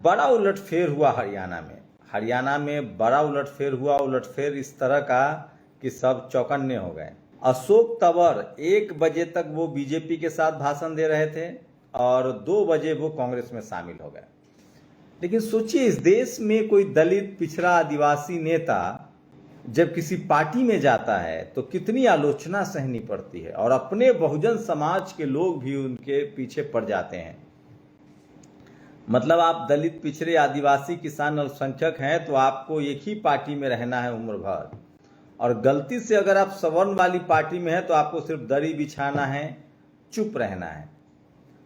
बड़ा उलटफेर हुआ हरियाणा में बड़ा उलटफेर हुआ। उलटफेर इस तरह का कि सब चौकन्ने हो गए। अशोक तंवर 1 बजे तक वो बीजेपी के साथ भाषण दे रहे थे और 2 बजे वो कांग्रेस में शामिल हो गए। लेकिन सोचिए, इस देश में कोई दलित, पिछड़ा, आदिवासी नेता जब किसी पार्टी में जाता है तो कितनी आलोचना सहनी पड़ती है, और अपने बहुजन समाज के लोग भी उनके पीछे पड़ जाते हैं। मतलब आप दलित, पिछड़े, आदिवासी, किसान, अल्पसंख्यक हैं तो आपको एक ही पार्टी में रहना है उम्र भर, और गलती से अगर आप सवर्ण वाली पार्टी में हैं तो आपको सिर्फ दरी बिछाना है, चुप रहना है।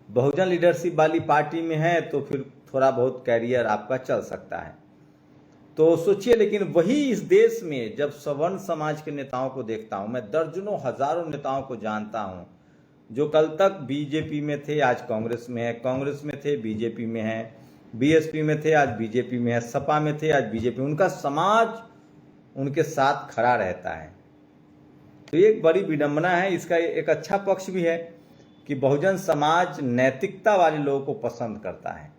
बहुजन लीडरशिप वाली पार्टी में है तो फिर थोड़ा बहुत कैरियर आपका चल सकता है। तो सोचिए, लेकिन वही इस देश में जब सवर्ण समाज के नेताओं को देखता हूं, मैं दर्जनों हजारों नेताओं को जानता हूं जो कल तक बीजेपी में थे, आज कांग्रेस में है, कांग्रेस में थे, बीजेपी में है, बीएसपी में थे, आज बीजेपी में है, सपा में थे, आज बीजेपी। उनका समाज उनके साथ खड़ा रहता है। तो ये एक बड़ी विडंबना है। इसका एक अच्छा पक्ष भी है कि बहुजन समाज नैतिकता वाले लोगों को पसंद करता है,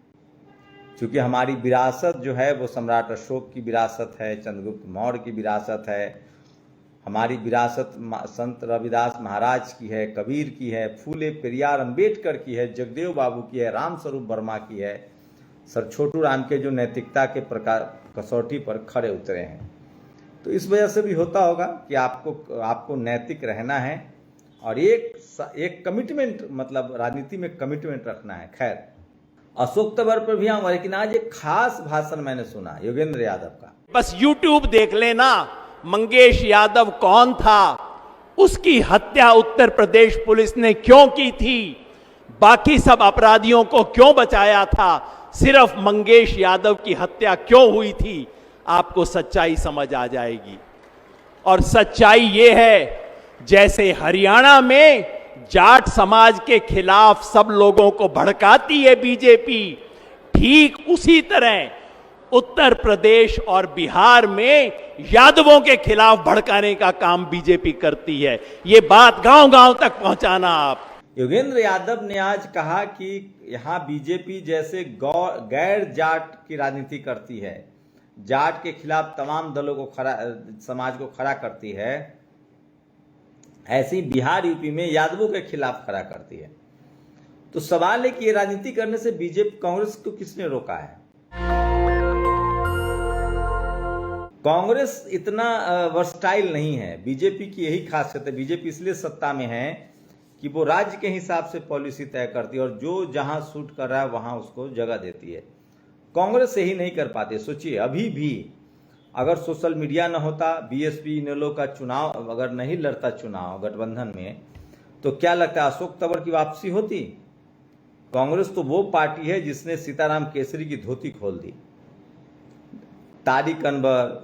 क्योंकि हमारी विरासत जो है वो सम्राट अशोक की विरासत है, चंद्रगुप्त मौर्य की विरासत है, हमारी विरासत संत रविदास महाराज की है, कबीर की है, फूले पेरियार अंबेडकर की है, जगदेव बाबू की है, राम स्वरूप वर्मा की है, सर छोटू राम के जो नैतिकता के प्रकार कसौटी पर खड़े उतरे हैं। तो इस वजह से भी होता होगा कि आपको नैतिक रहना है और एक कमिटमेंट, मतलब राजनीति में कमिटमेंट रखना है। खैर, अशोक तंवर पर भी आऊंगा, लेकिन आज एक खास भाषण मैंने सुना योगेंद्र यादव का। बस यूट्यूब देख लेना, मंगेश यादव कौन था, उसकी हत्या उत्तर प्रदेश पुलिस ने क्यों की थी, बाकी सब अपराधियों को क्यों बचाया था, सिर्फ मंगेश यादव की हत्या क्यों हुई थी, आपको सच्चाई समझ आ जाएगी। और सच्चाई यह है, जैसे हरियाणा में जाट समाज के खिलाफ सब लोगों को भड़काती है बीजेपी, ठीक उसी तरह उत्तर प्रदेश और बिहार में यादवों के खिलाफ भड़काने का काम बीजेपी करती है। ये बात गांव-गांव तक पहुंचाना आप। योगेंद्र यादव ने आज कहा कि यहां बीजेपी जैसे गैर जाट की राजनीति करती है, जाट के खिलाफ तमाम दलों को समाज को खड़ा करती है, ऐसी बिहार यूपी में यादवों के खिलाफ खड़ा करती है। तो सवाल है कि ये राजनीति करने से बीजेपी, कांग्रेस को किसने रोका है? कांग्रेस इतना वर्सटाइल नहीं है। बीजेपी की यही खासियत है। बीजेपी इसलिए सत्ता में है कि वो राज्य के हिसाब से पॉलिसी तय करती है और जो जहां सूट कर रहा है वहां उसको जगह देती है। कांग्रेस यही नहीं कर पाती। सोचिए, अभी भी अगर सोशल मीडिया न होता, बीएसपी इनेलो का चुनाव अगर नहीं लड़ता चुनाव गठबंधन में, तो क्या लगता है अशोक तंवर की वापसी होती? कांग्रेस तो वो पार्टी है जिसने सीताराम केसरी की धोती खोल दी। तारिक अनवर,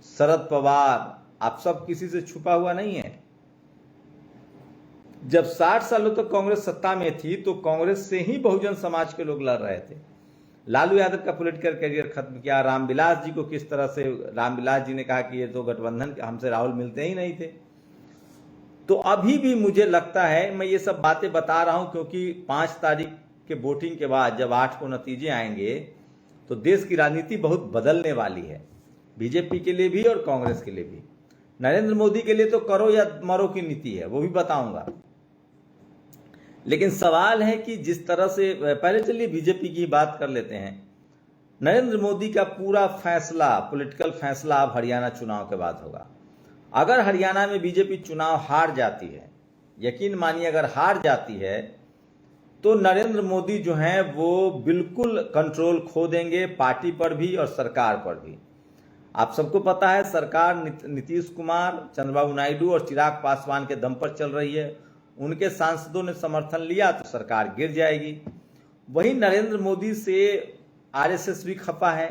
शरद पवार, आप सब किसी से छुपा हुआ नहीं है। जब 60 सालों तक कांग्रेस सत्ता में थी तो कांग्रेस से ही बहुजन समाज के लोग लड़ रहे थे। लालू यादव का पॉलिटिकल करियर खत्म किया। रामविलास जी को किस तरह से, रामविलास जी ने कहा कि ये तो गठबंधन, हमसे राहुल मिलते ही नहीं थे। तो अभी भी मुझे लगता है, मैं ये सब बातें बता रहा हूं क्योंकि 5 तारीख के वोटिंग के बाद जब 8 को नतीजे आएंगे तो देश की राजनीति बहुत बदलने वाली है, बीजेपी के लिए भी और कांग्रेस के लिए भी। नरेंद्र मोदी के लिए तो करो या मरो की नीति है, वो भी बताऊंगा। लेकिन सवाल है कि जिस तरह से, पहले चलिए बीजेपी की बात कर लेते हैं। नरेंद्र मोदी का पूरा फैसला, पॉलिटिकल फैसला अब हरियाणा चुनाव के बाद होगा। अगर हरियाणा में बीजेपी चुनाव हार जाती है, यकीन मानिए अगर हार जाती है, तो नरेंद्र मोदी जो हैं वो बिल्कुल कंट्रोल खो देंगे, पार्टी पर भी और सरकार पर भी। आप सबको पता है सरकार नीतीश कुमार, चंद्रबाबू नायडू और चिराग पासवान के दम पर चल रही है। उनके सांसदों ने समर्थन लिया तो सरकार गिर जाएगी। वही नरेंद्र मोदी से आरएसएस भी खफा है।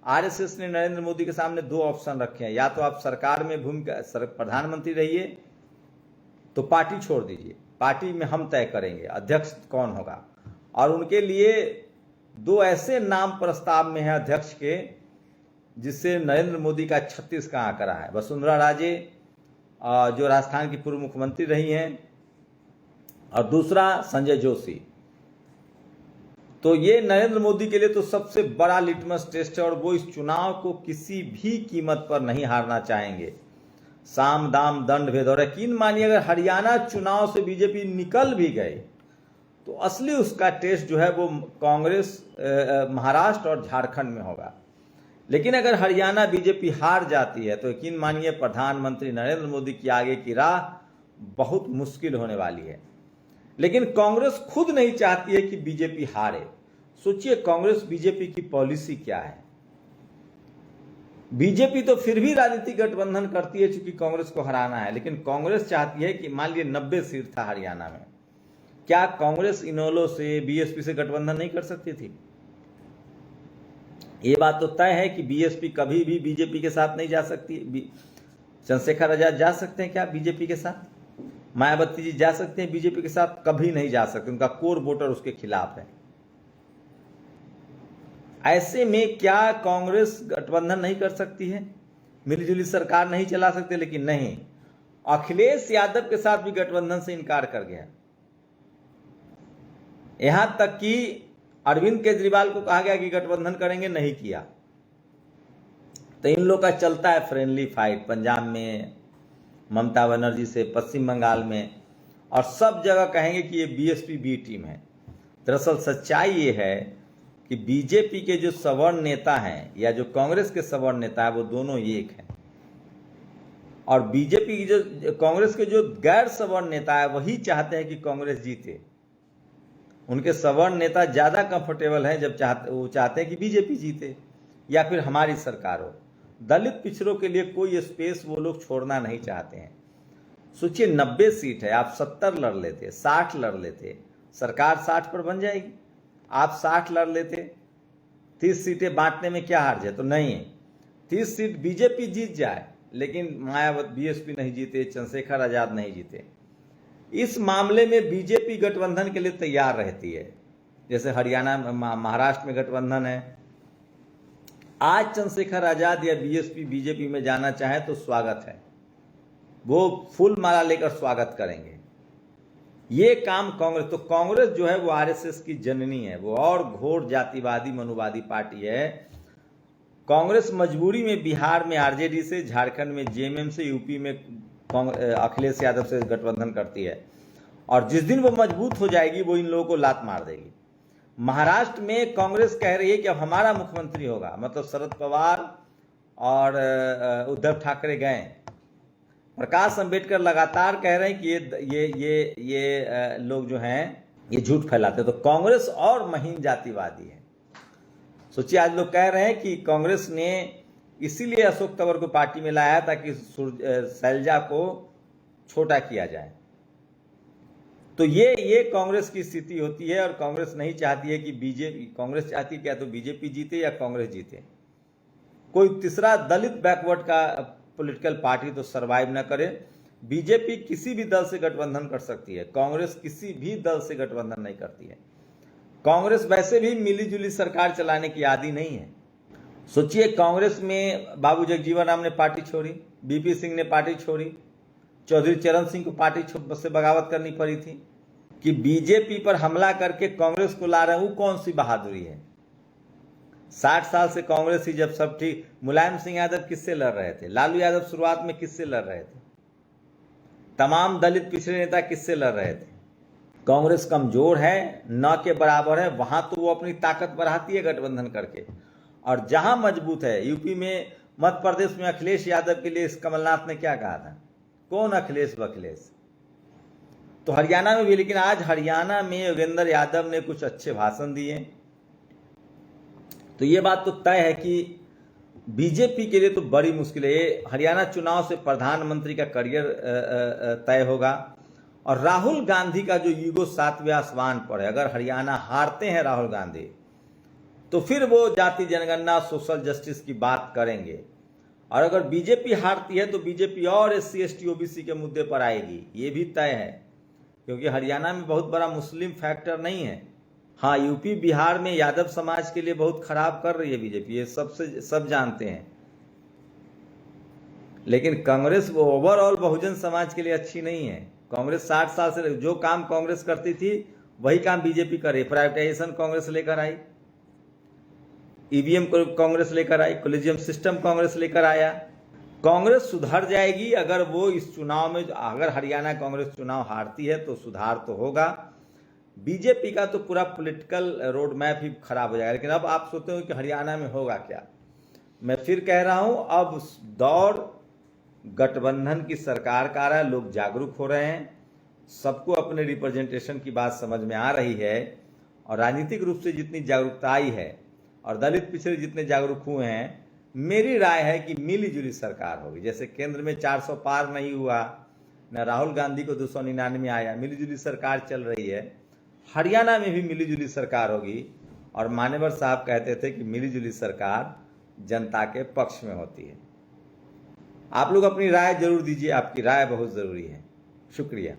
आरएसएस ने नरेंद्र मोदी के सामने 2 ऑप्शन रखे हैं, या तो आप सरकार में प्रधानमंत्री रहिए तो पार्टी छोड़ दीजिए, पार्टी में हम तय करेंगे अध्यक्ष कौन होगा। और उनके लिए 2 ऐसे नाम प्रस्ताव में है अध्यक्ष के जिससे नरेंद्र मोदी का 36 का आंकड़ा है। वसुंधरा राजे जो राजस्थान की पूर्व मुख्यमंत्री रही हैं, और दूसरा संजय जोशी। तो ये नरेंद्र मोदी के लिए तो सबसे बड़ा लिटमस टेस्ट है और वो इस चुनाव को किसी भी कीमत पर नहीं हारना चाहेंगे। साम दाम दंड भेद, और यकीन मानिए अगर हरियाणा चुनाव से बीजेपी निकल भी गए तो असली उसका टेस्ट जो है वो कांग्रेस महाराष्ट्र और झारखंड में होगा। लेकिन अगर हरियाणा बीजेपी हार जाती है तो यकीन मानिए प्रधानमंत्री नरेंद्र मोदी की आगे की राह बहुत मुश्किल होने वाली है। लेकिन कांग्रेस खुद नहीं चाहती है कि बीजेपी हारे। सोचिए कांग्रेस बीजेपी की पॉलिसी क्या है। बीजेपी तो फिर भी राजनीतिक गठबंधन करती है चूंकि कांग्रेस को हराना है, लेकिन कांग्रेस चाहती है कि मान लीजिए 90 सीट था हरियाणा में, क्या कांग्रेस इनेलो से बीएसपी से गठबंधन नहीं कर सकती थी? ये बात तो तय है कि बीएसपी कभी भी बीजेपी के साथ नहीं जा सकती। चंद्रशेखर आजाद जा सकते हैं क्या बीजेपी के साथ? मायावती जी जा सकते हैं बीजेपी के साथ? कभी नहीं जा सकते, उनका कोर वोटर उसके खिलाफ है। ऐसे में क्या कांग्रेस गठबंधन नहीं कर सकती है, मिलीजुली सरकार नहीं चला सकते? लेकिन नहीं, अखिलेश यादव के साथ भी गठबंधन से इनकार कर गया। यहां तक कि अरविंद केजरीवाल को कहा गया कि गठबंधन करेंगे, नहीं किया। तो इन लोग का चलता है फ्रेंडली फाइट, पंजाब में ममता बनर्जी से, पश्चिम बंगाल में, और सब जगह कहेंगे कि ये बीएसपी बी टीम है। दरअसल सच्चाई ये है कि बीजेपी के जो सवर्ण नेता हैं या जो कांग्रेस के सवर्ण नेता है वो दोनों एक हैं, और बीजेपी की जो कांग्रेस के जो गैर सवर्ण नेता है वही चाहते हैं कि कांग्रेस जीते। उनके सवर्ण नेता ज्यादा कंफर्टेबल हैं जब वो चाहते हैं कि बीजेपी जीते या फिर हमारी सरकार हो। दलित पिछड़ों के लिए कोई स्पेस वो लोग छोड़ना नहीं चाहते हैं। सोचिए 90 सीट है, आप 70 लड़ लेते, 60 लड़ लेते, सरकार 60 पर बन जाएगी। आप 60 लड़ लेते, 30 सीटें बांटने में क्या हार्ज है? तो नहीं है, 30 सीट बीजेपी जीत जाए लेकिन मायावती बीएसपी नहीं जीते, चंद्रशेखर आजाद नहीं जीते। इस मामले में बीजेपी गठबंधन के लिए तैयार रहती है। जैसे हरियाणा महाराष्ट्र में गठबंधन है, आज चंद्रशेखर आजाद या बीएसपी बीजेपी में जाना चाहे तो स्वागत है, वो फूल माला लेकर स्वागत करेंगे। ये काम कांग्रेस, तो कांग्रेस जो है वो आरएसएस की जननी है, वो और घोर जातिवादी मनुवादी पार्टी है। कांग्रेस मजबूरी में बिहार में आरजेडी से, झारखंड में जेएमएम से, यूपी में अखिलेश यादव से गठबंधन करती है, और जिस दिन वो मजबूत हो जाएगी वो इन लोगों को लात मार देगी। महाराष्ट्र में कांग्रेस कह रही है कि अब हमारा मुख्यमंत्री होगा, मतलब शरद पवार और उद्धव ठाकरे गए। प्रकाश अंबेडकर लगातार कह रहे हैं कि ये लोग जो हैं ये झूठ फैलाते हैं। तो कांग्रेस और महीन जातिवादी है। सोचिए आज लोग कह रहे हैं कि कांग्रेस ने इसीलिए अशोक तंवर को पार्टी में लाया ताकि शैलजा को छोटा किया जाए। तो ये कांग्रेस की स्थिति होती है, और कांग्रेस नहीं चाहती है कि बीजेपी, कांग्रेस चाहती है क्या तो बीजेपी जीते या कांग्रेस जीते, कोई तीसरा दलित बैकवर्ड का पॉलिटिकल पार्टी तो सरवाइव न करे। बीजेपी किसी भी दल से गठबंधन कर सकती है, कांग्रेस किसी भी दल से गठबंधन नहीं करती है। कांग्रेस वैसे भी मिलीजुली सरकार चलाने की आदी नहीं है। सोचिए कांग्रेस में बाबू जगजीवन राम ने पार्टी छोड़ी, बीपी सिंह ने पार्टी छोड़ी, चौधरी चरण सिंह को पार्टी से बगावत करनी पड़ी थी। कि बीजेपी पर हमला करके कांग्रेस को ला रहे हैं, वो कौन सी बहादुरी है? 60 साल से कांग्रेस ही जब सब ठीक। मुलायम सिंह यादव किससे लड़ रहे थे? लालू यादव शुरुआत में किससे लड़ रहे थे? तमाम दलित पिछड़े नेता किससे लड़ रहे थे? कांग्रेस कमजोर है, न के बराबर है, वहां तो वो अपनी ताकत बढ़ाती है गठबंधन करके, और जहां मजबूत है, यूपी में, मध्य प्रदेश में अखिलेश यादव के लिए इस कमलनाथ ने क्या कहा था? कौन अखिलेश बखिलेश? तो हरियाणा में भी, लेकिन आज हरियाणा में योगेंद्र यादव ने कुछ अच्छे भाषण दिए। तो ये बात तो तय है कि बीजेपी के लिए तो बड़ी मुश्किल है। ये हरियाणा चुनाव से प्रधानमंत्री का करियर तय होगा, और राहुल गांधी का जो ईगो 7वें आसमान पर है। अगर हरियाणा हारते हैं राहुल गांधी तो फिर वो जाति जनगणना, सोशल जस्टिस की बात करेंगे, और अगर बीजेपी हारती है तो बीजेपी और SC ST OBC के मुद्दे पर आएगी, ये भी तय है, क्योंकि हरियाणा में बहुत बड़ा मुस्लिम फैक्टर नहीं है। हाँ, यूपी बिहार में यादव समाज के लिए बहुत खराब कर रही है बीजेपी, ये सब जानते हैं, लेकिन कांग्रेस वो ओवरऑल बहुजन समाज के लिए अच्छी नहीं है। कांग्रेस 60 साल से जो काम कांग्रेस करती थी वही काम बीजेपी करे। प्राइवेटाइजेशन कांग्रेस लेकर आई, ईवीएम कांग्रेस लेकर आई, कॉलेजियम सिस्टम कांग्रेस लेकर आया। कांग्रेस सुधर जाएगी अगर वो इस चुनाव में, अगर हरियाणा कांग्रेस चुनाव हारती है तो सुधार तो होगा। बीजेपी का तो पूरा पॉलिटिकल रोड मैप ही खराब हो जाएगा। लेकिन अब आप सोचते हो कि हरियाणा में होगा क्या। मैं फिर कह रहा हूं, अब दौर गठबंधन की सरकार का आ रहा है, लोग जागरूक हो रहे हैं, सबको अपने रिप्रेजेंटेशन की बात समझ में आ रही है, और राजनीतिक रूप से जितनी जागरूकता आई है और दलित पिछड़े जितने जागरूक हुए हैं, मेरी राय है कि मिली जुली सरकार होगी। जैसे केंद्र में 400 पार नहीं हुआ, न राहुल गांधी को 299 आया, मिली जुली सरकार चल रही है। हरियाणा में भी मिली जुली सरकार होगी, और मान्यवर साहब कहते थे कि मिली जुली सरकार जनता के पक्ष में होती है। आप लोग अपनी राय जरूर दीजिए, आपकी राय बहुत जरूरी है। शुक्रिया।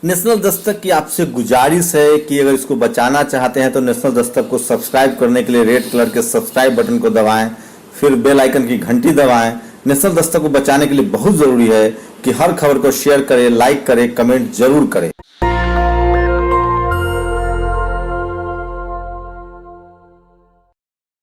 नेशनल दस्तक की आपसे गुजारिश है कि अगर इसको बचाना चाहते हैं तो नेशनल दस्तक को सब्सक्राइब करने के लिए रेड कलर के सब्सक्राइब बटन को दबाएं, फिर बेल आइकन की घंटी दबाएं। नेशनल दस्तक को बचाने के लिए बहुत जरूरी है कि हर खबर को शेयर करें, लाइक करें, कमेंट जरूर करें।